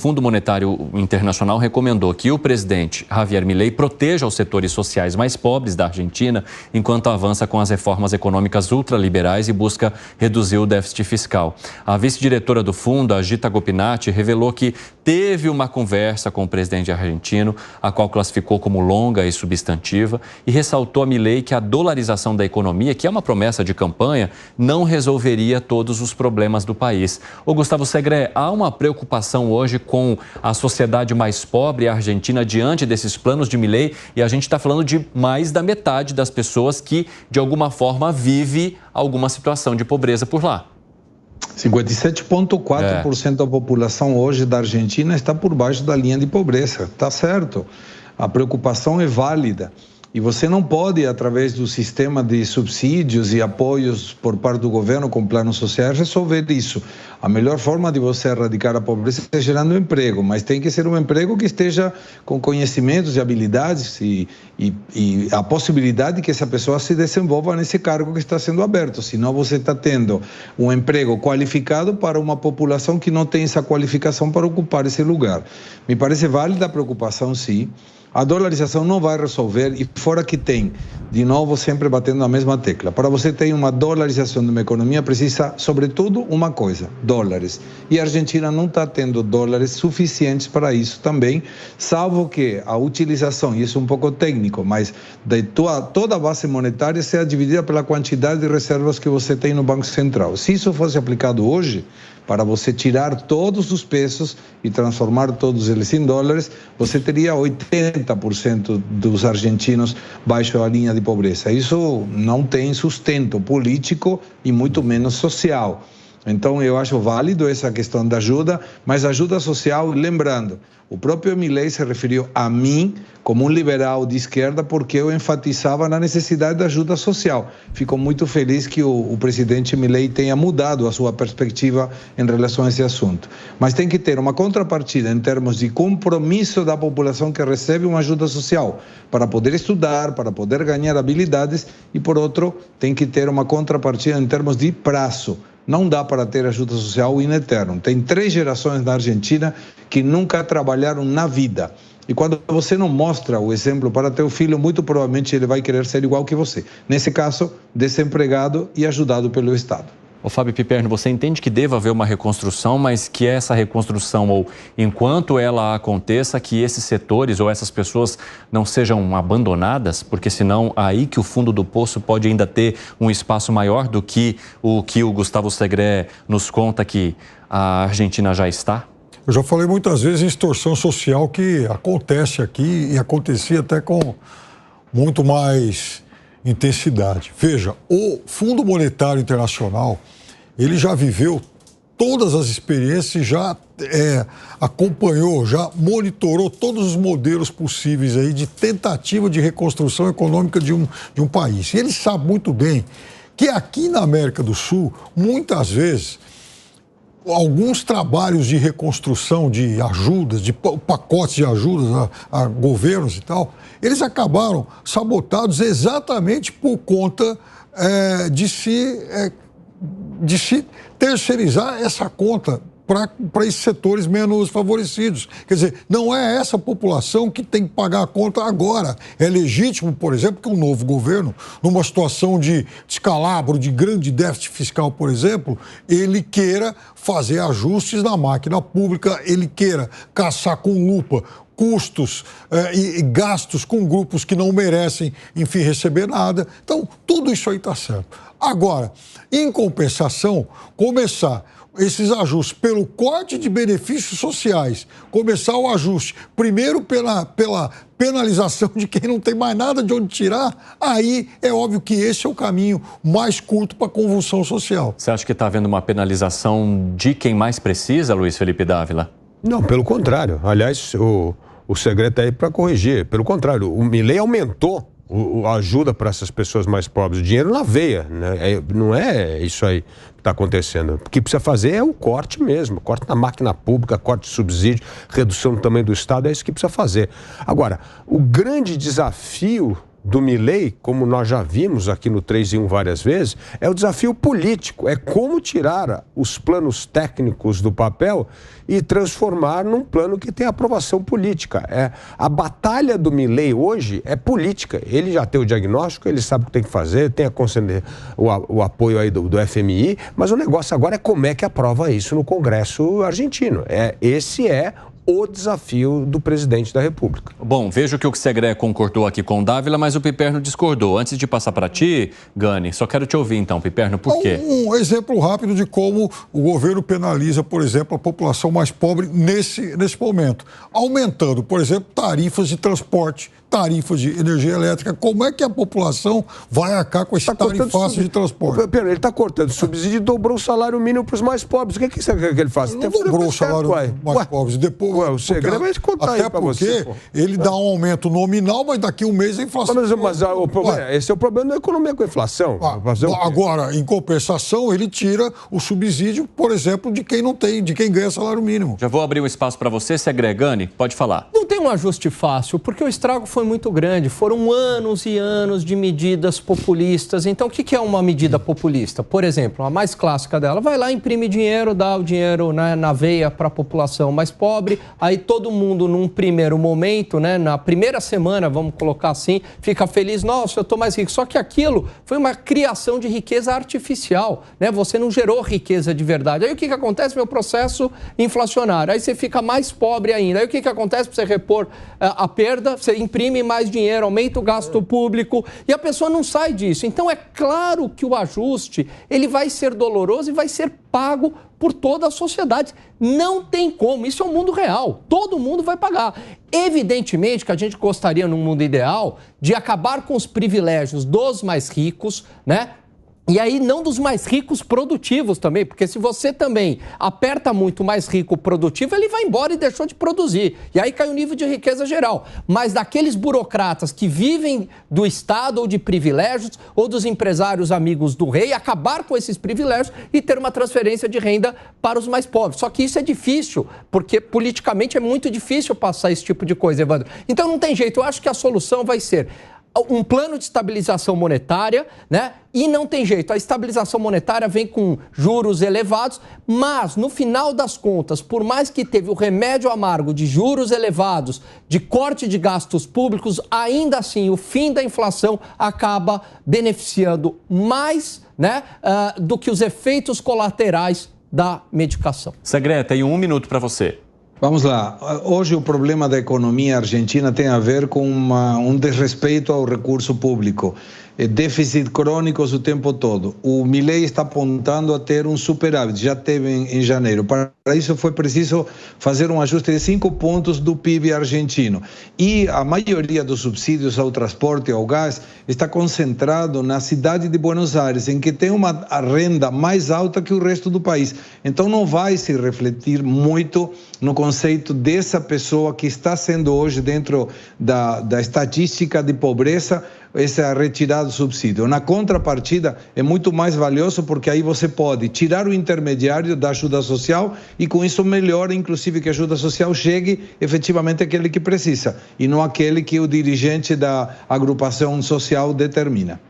O Fundo Monetário Internacional recomendou que o presidente Javier Milei proteja os setores sociais mais pobres da Argentina, enquanto avança com as reformas econômicas ultraliberais e busca reduzir o déficit fiscal. A vice-diretora do fundo, a Gita Gopinati, revelou que teve uma conversa com o presidente argentino, a qual classificou como longa e substantiva, e ressaltou a Milei que a dolarização da economia, que é uma promessa de campanha, não resolveria todos os problemas do país. Ô Gustavo Segré, há uma preocupação hoje com a sociedade mais pobre, a Argentina, diante desses planos de Milei, e a gente está falando de mais da metade das pessoas que, de alguma forma, vive alguma situação de pobreza por lá. 57,4% da população hoje da Argentina está por baixo da linha de pobreza. Tá certo. A preocupação é válida. E você não pode, através do sistema de subsídios e apoios por parte do governo com planos sociais, resolver isso. A melhor forma de você erradicar a pobreza é gerando emprego, mas tem que ser um emprego que esteja com conhecimentos e habilidades e a possibilidade de que essa pessoa se desenvolva nesse cargo que está sendo aberto. Senão você está tendo um emprego qualificado para uma população que não tem essa qualificação para ocupar esse lugar. Me parece válida a preocupação, sim. A dolarização não vai resolver, e fora que tem, de novo, sempre batendo na mesma tecla. Para você ter uma dolarização de uma economia, precisa, sobretudo, uma coisa: dólares. E a Argentina não está tendo dólares suficientes para isso também, salvo que a utilização, e isso é um pouco técnico, mas de toda a base monetária seja dividida pela quantidade de reservas que você tem no Banco Central. Se isso fosse aplicado hoje, para você tirar todos os pesos e transformar todos eles em dólares, você teria 80% dos argentinos baixo da linha de pobreza. Isso não tem sustento político e muito menos social. Então, eu acho válido essa questão da ajuda, mas ajuda social, lembrando, o próprio Milei se referiu a mim como um liberal de esquerda porque eu enfatizava na necessidade da ajuda social. Fico muito feliz que o presidente Milei tenha mudado a sua perspectiva em relação a esse assunto. Mas tem que ter uma contrapartida em termos de compromisso da população que recebe uma ajuda social para poder estudar, para poder ganhar habilidades e, por outro, tem que ter uma contrapartida em termos de prazo. Não dá para ter ajuda social in eterno. Tem 3 gerações na Argentina que nunca trabalharam na vida. E quando você não mostra o exemplo para teu filho, muito provavelmente ele vai querer ser igual que você. Nesse caso, desempregado e ajudado pelo Estado. Ô Fábio Piperno, você entende que deva haver uma reconstrução, mas que essa reconstrução, ou enquanto ela aconteça, que esses setores ou essas pessoas não sejam abandonadas? Porque senão aí que o fundo do poço pode ainda ter um espaço maior do que o Gustavo Segré nos conta que a Argentina já está? Eu já falei muitas vezes em extorsão social que acontece aqui e acontecia até com muito mais intensidade. Veja, o Fundo Monetário Internacional, ele já viveu todas as experiências, já acompanhou, já monitorou todos os modelos possíveis aí de tentativa de reconstrução econômica de um país. E ele sabe muito bem que aqui na América do Sul, muitas vezes, alguns trabalhos de reconstrução, de ajudas, de pacotes de ajudas a governos e tal, eles acabaram sabotados exatamente por conta de se terceirizar essa conta para esses setores menos favorecidos. Quer dizer, não é essa população que tem que pagar a conta agora. É legítimo, por exemplo, que um novo governo, numa situação de descalabro, de grande déficit fiscal, por exemplo, ele queira fazer ajustes na máquina pública, ele queira caçar com lupa custos e gastos com grupos que não merecem, enfim, receber nada. Então, tudo isso aí está certo. Agora, em compensação, começar esses ajustes pelo corte de benefícios sociais, começar o ajuste primeiro pela penalização de quem não tem mais nada de onde tirar, aí é óbvio que esse é o caminho mais curto para a convulsão social. Você acha que está havendo uma penalização de quem mais precisa, Luiz Felipe Dávila? Não, pelo contrário. Aliás, o segredo está aí para corrigir. Pelo contrário, o Milei aumentou a ajuda para essas pessoas mais pobres. O dinheiro na veia, né? Não é isso aí que está acontecendo. O que precisa fazer é o corte mesmo. Corte na máquina pública, corte de subsídio, redução do tamanho do Estado, é isso que precisa fazer. Agora, o grande desafio do Milei, como nós já vimos aqui no 3 em 1 várias vezes, é o desafio político, é como tirar os planos técnicos do papel e transformar num plano que tem aprovação política. A batalha do Milei hoje é política. Ele já tem o diagnóstico, ele sabe o que tem que fazer, tem o apoio aí do FMI, mas o negócio agora é como é que aprova isso no Congresso argentino. Esse é o desafio do presidente da República. Bom, vejo que o Segré concordou aqui com o Dávila, mas o Piperno discordou. Antes de passar para ti, Gani, só quero te ouvir então, Piperno, por quê? Um exemplo rápido de como o governo penaliza, por exemplo, a população mais pobre nesse momento. Aumentando, por exemplo, tarifas de transporte, tarifas de energia elétrica. Como é que a população vai arcar com esse tarifaço de transporte? Ele está cortando subsídio e dobrou o salário mínimo para os mais pobres. O que você quer que ele faça? Ele não dobrou o salário mais pobres. Depois, o Segredo vai te contar aí para você. Até porque ele dá um aumento nominal, mas daqui um mês a inflação... Mas esse é o problema da economia com a inflação. Agora, em compensação, ele tira o subsídio, por exemplo, de quem não tem, de quem ganha salário mínimo. Já vou abrir um espaço para você, Segré. Gani, pode falar. Não tem um ajuste fácil, porque o estrago foi muito grande. Foram anos e anos de medidas populistas. Então, o que é uma medida populista? Por exemplo, a mais clássica dela, vai lá, imprime dinheiro, dá o dinheiro, né, na veia para a população mais pobre. Aí todo mundo, num primeiro momento, né, na primeira semana, vamos colocar assim, fica feliz, nossa, eu estou mais rico. Só que aquilo foi uma criação de riqueza artificial, né? Você não gerou riqueza de verdade. Aí o que acontece? Meu processo inflacionário. Aí você fica mais pobre ainda. Aí o que acontece para você repor a perda? Você imprime mais dinheiro, aumenta o gasto público e a pessoa não sai disso. Então é claro que o ajuste ele vai ser doloroso e vai ser pago por toda a sociedade. Não tem como, isso é o mundo real, todo mundo vai pagar. Evidentemente que a gente gostaria, num mundo ideal, de acabar com os privilégios dos mais ricos, né? E aí não dos mais ricos produtivos também, porque se você também aperta muito o mais rico produtivo, ele vai embora e deixou de produzir. E aí cai o nível de riqueza geral. Mas daqueles burocratas que vivem do Estado ou de privilégios, ou dos empresários amigos do rei, acabar com esses privilégios e ter uma transferência de renda para os mais pobres. Só que isso é difícil, porque politicamente é muito difícil passar esse tipo de coisa, Evandro. Então não tem jeito, eu acho que a solução vai ser um plano de estabilização monetária, né? E não tem jeito, a estabilização monetária vem com juros elevados, mas no final das contas, por mais que teve o remédio amargo de juros elevados, de corte de gastos públicos, ainda assim o fim da inflação acaba beneficiando mais, né, do que os efeitos colaterais da medicação. Segré, tem 1 minuto para você. Vamos lá. Hoje o problema da economia argentina tem a ver com um desrespeito ao recurso público. Déficit crônicos o tempo todo. O Milei está apontando a ter um superávit, já teve em janeiro. Para isso foi preciso fazer um ajuste de 5 pontos do PIB argentino. E a maioria dos subsídios ao transporte e ao gás está concentrado na cidade de Buenos Aires, em que tem uma renda mais alta que o resto do país. Então não vai se refletir muito no conceito dessa pessoa que está sendo hoje dentro da estatística de pobreza, essa retirada do subsídio. Na contrapartida, é muito mais valioso porque aí você pode tirar o intermediário da ajuda social e com isso melhora, inclusive, que a ajuda social chegue efetivamente àquele que precisa e não àquele que o dirigente da agrupação social determina.